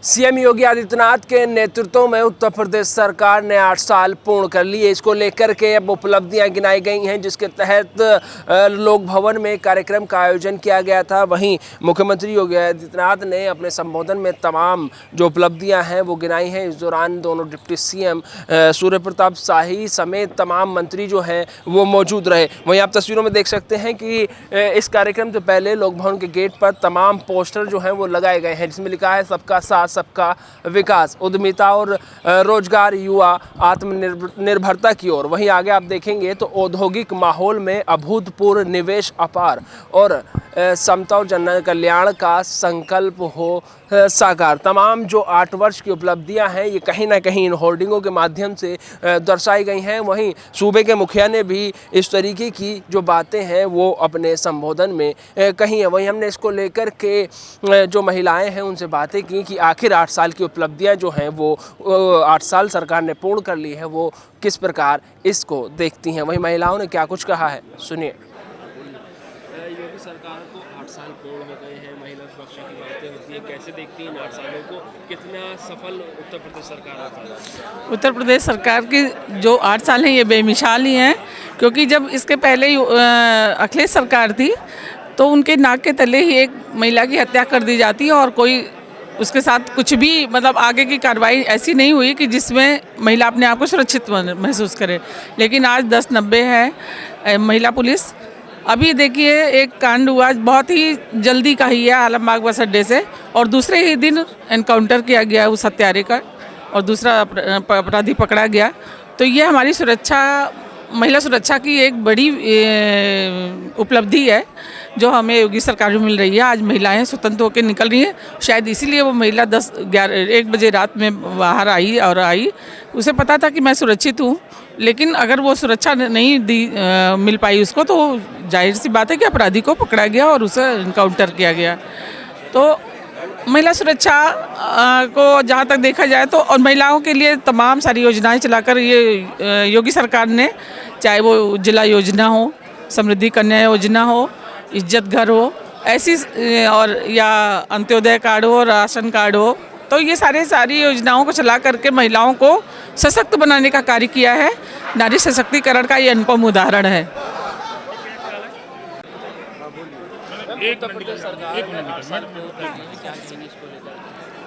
CM Yogi Adityanath के नेतृत्व में उत्तर प्रदेश सरकार ने 8 साल पूर्ण कर लिए। इसको लेकर के अब उपलब्धियां गिनाई गई हैं, जिसके तहत लोक भवन में कार्यक्रम का आयोजन किया गया था। वहीं मुख्यमंत्री योगी आदित्यनाथ ने अपने संबोधन में तमाम जो उपलब्धियां हैं वो गिनाई हैं। इस दौरान दोनों डिप्टी सीएम सूर्य प्रताप शाही समेत तमाम मंत्री जो हैं वो मौजूद रहे। वहीं आप तस्वीरों में देख सकते हैं कि इस कार्यक्रम से पहले लोक भवन के गेट पर तमाम पोस्टर जो हैं वो लगाए गए हैं, जिसमें लिखा है सबका साथ सबका विकास, उद्यमिता और रोजगार, युवा आत्मनिर्भरता की ओर। वहीं आगे आप देखेंगे तो औद्योगिक माहौल में अभूतपूर्व निवेश अपार और समता और जन कल्याण का संकल्प हो साकार। तमाम जो 8 वर्ष की उपलब्धियां हैं ये कहीं ना कहीं इन होर्डिंगों के माध्यम से दर्शाई गई हैं। वहीं सूबे के मुखिया ने भी इस तरीके की जो बातें हैं वो अपने संबोधन में कही है। वहीं हमने इसको लेकर के जो महिलाएं हैं उनसे बातें की कि आखिर 8 साल की उपलब्धियां जो हैं वो 8 साल सरकार ने पूर्ण कर ली है, वो किस प्रकार इसको देखती हैं। वहीं महिलाओं ने क्या कुछ कहा है, सुनिए। योगी सरकार को 8 साल पूर्ण हो गए हैं, महिला सुरक्षा की बातें होती है, कैसे देखती हैं इन 8 सालों को, कितना सफल उत्तर प्रदेश सरकार होता है? उत्तर प्रदेश सरकार की जो 8 साल हैं ये बेमिसाल ही हैं, क्योंकि जब इसके पहले अखिलेश सरकार थी तो उनके नाक के तले ही एक महिला की हत्या कर दी जाती है और कोई उसके साथ कुछ भी मतलब आगे की कार्रवाई ऐसी नहीं हुई कि जिसमें महिला अपने आप को सुरक्षित महसूस करे। लेकिन आज 10/90 है महिला पुलिस। अभी देखिए एक कांड हुआ, बहुत ही जल्दी का ही है, आलमबाग बस अड्डे से, और दूसरे ही दिन एनकाउंटर किया गया उस हत्यारे का और दूसरा अपराधी पकड़ा गया। तो ये हमारी सुरक्षा, महिला सुरक्षा की एक बड़ी उपलब्धि है जो हमें योगी सरकार में मिल रही है। आज महिलाएं स्वतंत्र होकर निकल रही हैं, शायद इसीलिए वो महिला 1 बजे रात में बाहर आई। उसे पता था कि मैं सुरक्षित हूँ, लेकिन अगर वो सुरक्षा नहीं मिल पाई उसको, तो जाहिर सी बात है कि अपराधी को पकड़ा गया और उसे इनकाउंटर किया गया। तो महिला सुरक्षा को जहाँ तक देखा जाए तो, और महिलाओं के लिए तमाम सारी योजनाएं चलाकर ये योगी सरकार ने, चाहे वो उज्ज्वला योजना हो, समृद्धि कन्या योजना हो, इज्जत घर हो, ऐसी और या अंत्योदय कार्ड हो, राशन कार्ड हो, तो ये सारी योजनाओं को चला करके महिलाओं को सशक्त बनाने का कार्य किया है। नारी सशक्तिकरण का ये अनुपम उदाहरण है।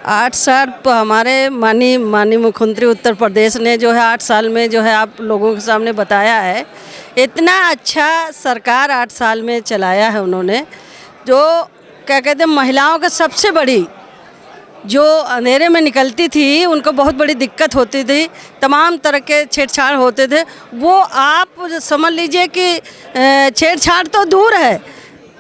आठ साल हमारे माननीय मुख्यमंत्री उत्तर प्रदेश ने जो है 8 साल में जो है आप लोगों के सामने बताया है। इतना अच्छा सरकार 8 साल में चलाया है उन्होंने, जो क्या कहते हैं महिलाओं का सबसे बड़ी जो अंधेरे में निकलती थी, उनको बहुत बड़ी दिक्कत होती थी, तमाम तरह के छेड़छाड़ होते थे। वो आप समझ लीजिए कि छेड़छाड़ तो दूर है,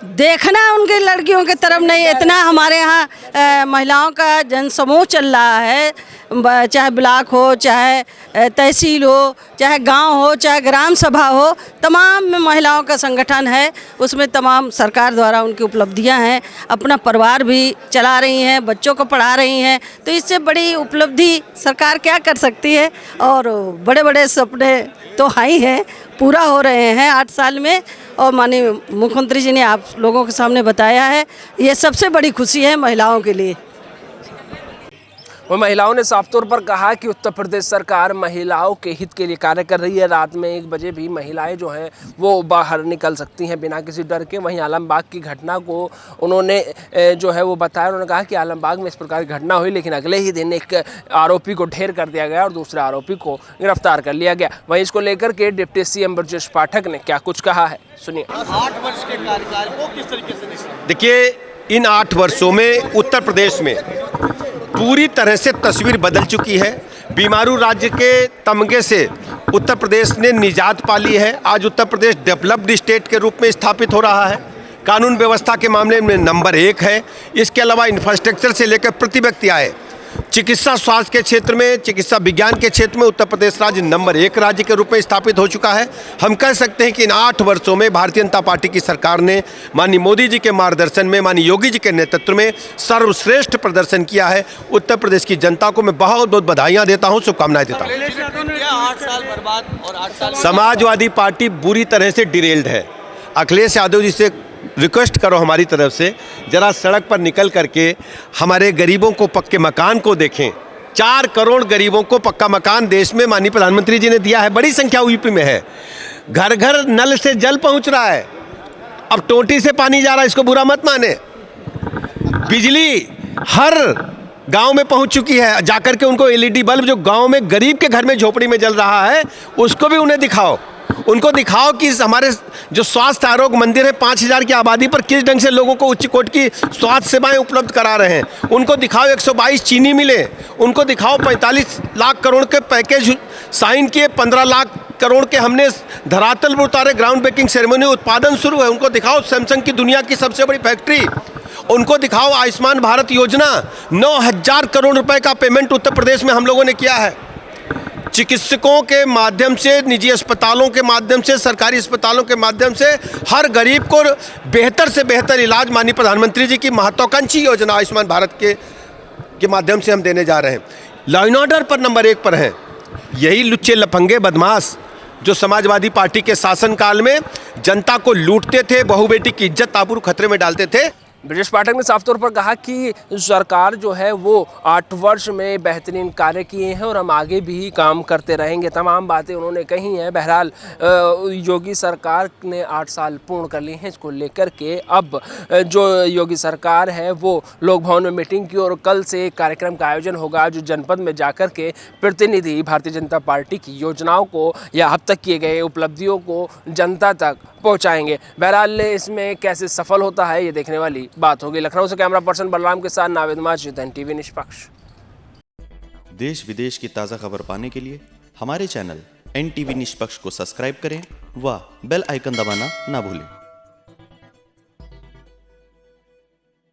देखना उनके लड़कियों की तरफ नहीं। इतना हमारे यहाँ महिलाओं का जनसमूह चल रहा है, चाहे ब्लॉक हो, चाहे तहसील हो, चाहे गांव हो, चाहे ग्राम सभा हो, तमाम में महिलाओं का संगठन है। उसमें तमाम सरकार द्वारा उनकी उपलब्धियां हैं, अपना परिवार भी चला रही हैं, बच्चों को पढ़ा रही हैं। तो इससे बड़ी उपलब्धि सरकार क्या कर सकती है। और बड़े बड़े सपने तो हाई हैं, पूरा हो रहे हैं 8 साल में। और माननीय मुख्यमंत्री जी ने आप लोगों के सामने बताया है, ये सबसे बड़ी खुशी है महिलाओं के लिए। वह महिलाओं ने साफ तौर पर कहा कि उत्तर प्रदेश सरकार महिलाओं के हित के लिए कार्य कर रही है। रात में 1 बजे भी महिलाएं जो हैं वो बाहर निकल सकती हैं बिना किसी डर के। वहीं आलमबाग की घटना को उन्होंने जो है वो बताया। उन्होंने कहा कि आलमबाग में इस प्रकार की घटना हुई, लेकिन अगले ही दिन एक आरोपी को ढेर कर दिया गया और दूसरे आरोपी को गिरफ्तार कर लिया गया। वहीं इसको लेकर के डिप्टी सीएम ब्रजेश पाठक ने क्या कुछ कहा है, सुनिए। 8 वर्ष के कार्यकाल को किस तरीके से देखिए, इन 8 वर्षों में उत्तर प्रदेश में पूरी तरह से तस्वीर बदल चुकी है। बीमारू राज्य के तमगे से उत्तर प्रदेश ने निजात पा ली है। आज उत्तर प्रदेश डेवलप्ड स्टेट के रूप में स्थापित हो रहा है, कानून व्यवस्था के मामले में नंबर 1 है। इसके अलावा इंफ्रास्ट्रक्चर से लेकर प्रति व्यक्ति आए, चिकित्सा स्वास्थ्य के क्षेत्र में, चिकित्सा विज्ञान के क्षेत्र में उत्तर प्रदेश राज्य नंबर 1 राज्य के रूप में स्थापित हो चुका है। हम कह सकते हैं कि इन 8 वर्षों में भारतीय जनता पार्टी की सरकार ने माननीय मोदी जी के मार्गदर्शन में, माननीय योगी जी के नेतृत्व में सर्वश्रेष्ठ प्रदर्शन किया है। उत्तर प्रदेश की जनता को मैं बहुत बहुत बधाइयाँ देता हूँ, शुभकामनाएं देता हूँ। 8 साल बर्बाद और 8 साल समाजवादी पार्टी बुरी तरह से डिरेल्ड है। अखिलेश यादव जी से रिक्वेस्ट करो हमारी तरफ से, जरा सड़क पर निकल करके हमारे गरीबों को पक्के मकान को देखें। 4 करोड़ गरीबों को पक्का मकान देश में माननीय प्रधानमंत्री जी ने दिया है, बड़ी संख्या यूपी में है। घर घर नल से जल पहुंच रहा है, अब टोटी से पानी जा रहा है, इसको बुरा मत माने। बिजली हर गांव में पहुंच चुकी है, जाकर के उनको एलईडी बल्ब जो गांव में गरीब के घर में झोपड़ी में जल रहा है उसको भी उन्हें दिखाओ। उनको दिखाओ कि हमारे जो स्वास्थ्य आरोग्य मंदिर है 5000 की आबादी पर किस ढंग से लोगों को उच्च कोटि की स्वास्थ्य सेवाएं उपलब्ध करा रहे हैं। उनको दिखाओ 122 चीनी मिले, उनको दिखाओ 45 लाख करोड़ के पैकेज साइन किए, 15 लाख करोड़ के हमने धरातल पर उतारे, ग्राउंड ब्रेकिंग सेरेमनी, उत्पादन शुरू है। उनको दिखाओ सैमसंग की दुनिया की सबसे बड़ी फैक्ट्री, उनको दिखाओ आयुष्मान भारत योजना, 9000 करोड़ रुपए का पेमेंट उत्तर प्रदेश में हम लोगों ने किया है। चिकित्सकों के माध्यम से, निजी अस्पतालों के माध्यम से, सरकारी अस्पतालों के माध्यम से हर गरीब को बेहतर से बेहतर इलाज माननीय प्रधानमंत्री जी की महत्वाकांक्षी योजना आयुष्मान भारत के माध्यम से हम देने जा रहे हैं। लॉ एंड ऑर्डर पर नंबर 1 पर हैं। यही लुच्चे लफंगे बदमाश जो समाजवादी पार्टी के शासनकाल में जनता को लूटते थे, बहू बेटी की इज्जत आबरू खतरे में डालते थे। ब्रजेश पाठक ने साफ तौर पर कहा कि सरकार जो है वो 8 वर्ष में बेहतरीन कार्य किए हैं और हम आगे भी काम करते रहेंगे। तमाम बातें उन्होंने कही हैं। बहरहाल योगी सरकार ने 8 साल पूर्ण कर लिए हैं। इसको लेकर के अब जो योगी सरकार है वो लोक भवन में मीटिंग की और कल से एक कार्यक्रम का आयोजन होगा जो जनपद में जाकर के प्रतिनिधि भारतीय जनता पार्टी की योजनाओं को या अब तक किए गए उपलब्धियों को जनता तक पहुंचाएंगे। बहरहाल इसमें कैसे सफल होता है ये देखने वाली बात होगी। लखनऊ से कैमरा पर्सन बलराम के साथ नावेद माजिद, NTV निष्पक्ष। देश विदेश की ताज़ा खबर पाने के लिए हमारे चैनल NTV निष्पक्ष को सब्सक्राइब करें व बेल आइकन दबाना ना भूलें।